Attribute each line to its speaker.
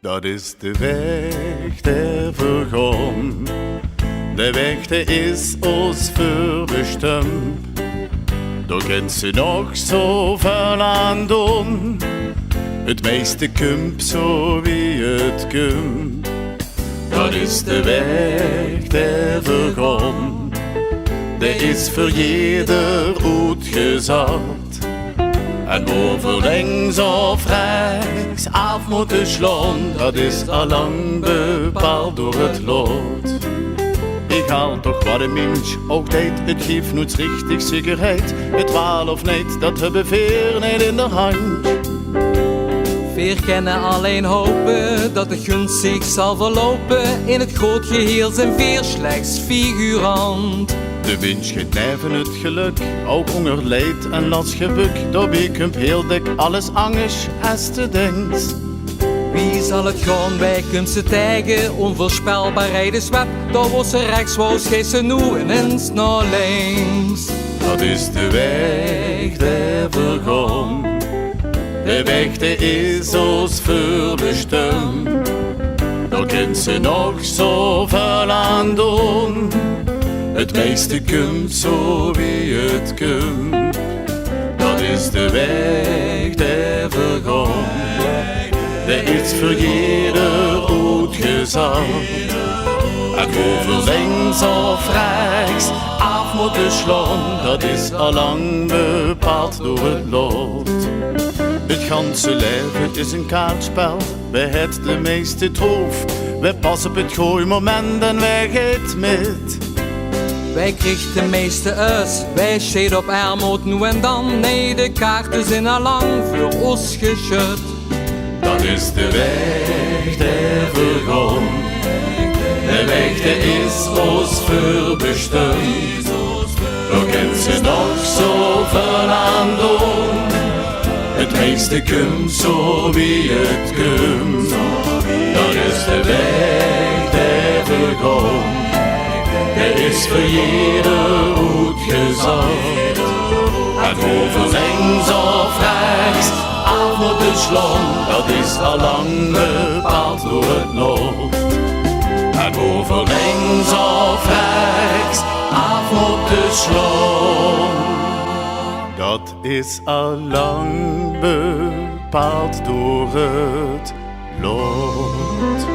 Speaker 1: Dat is de weg der vergaan. De weg der is ons voorbestemd. Daar kent ze nog zoveel aan doen. Het meeste komt zo wie het komt. Dat is de weg der vergaan. De is voor jeder uitgezet. En over links of rechts af moeten slaan, dat is al lang bepaald door het lot. Ik haal toch wat een mens ook deed, het geeft nooit richtig zekerheid. Het waal of niet, dat hebben veer niet in de hand.
Speaker 2: Veer kennen alleen hopen dat de gunst zich zal verlopen. In het groot geheel zijn veer slechts figurant.
Speaker 1: De wind geneven het geluk, ook honger, leed en lasgebuk. Daarbij komt heel dik alles angst als te denkt.
Speaker 2: Wie zal het gaan bij kunsten tijgen? Onvoorspelbaarheid is web. Daar was ze rechts, was gij ze nu ineens naar links.
Speaker 1: Dat is de weg der vergaan. De weg die is ons voorbestemd. Daar kunt ze nog zoveel aan doen. Het meeste komt zo wie het komt. Dat is de weg der vergaan. Er is voor jeder uitgezet. En over links of rechts af moeten slaan. Dat is al lang bepaald door het lot. Het ganse leven is een kaartspel. Wij het de meeste troef. Wij passen op het goeie moment en wij gaat met.
Speaker 2: Wij kriegen de meeste uit, wij scheiden op armoed nu en dan. Nee, de kaarten zijn al lang voor ons geschud.
Speaker 1: Dat is de weg der vergaan. De weg die is ons voorbestemd. Daar kent ze nog zoveel aan doen. Het meeste komt zo wie het komt. Dat is de weg der vergaan. Er is voor jeder uitgezet. En over links of rechts af moeten slaan. Dat is al lang bepaald door het lot. En over links of rechts af moeten slaan. Dat is al lang bepaald door het lot.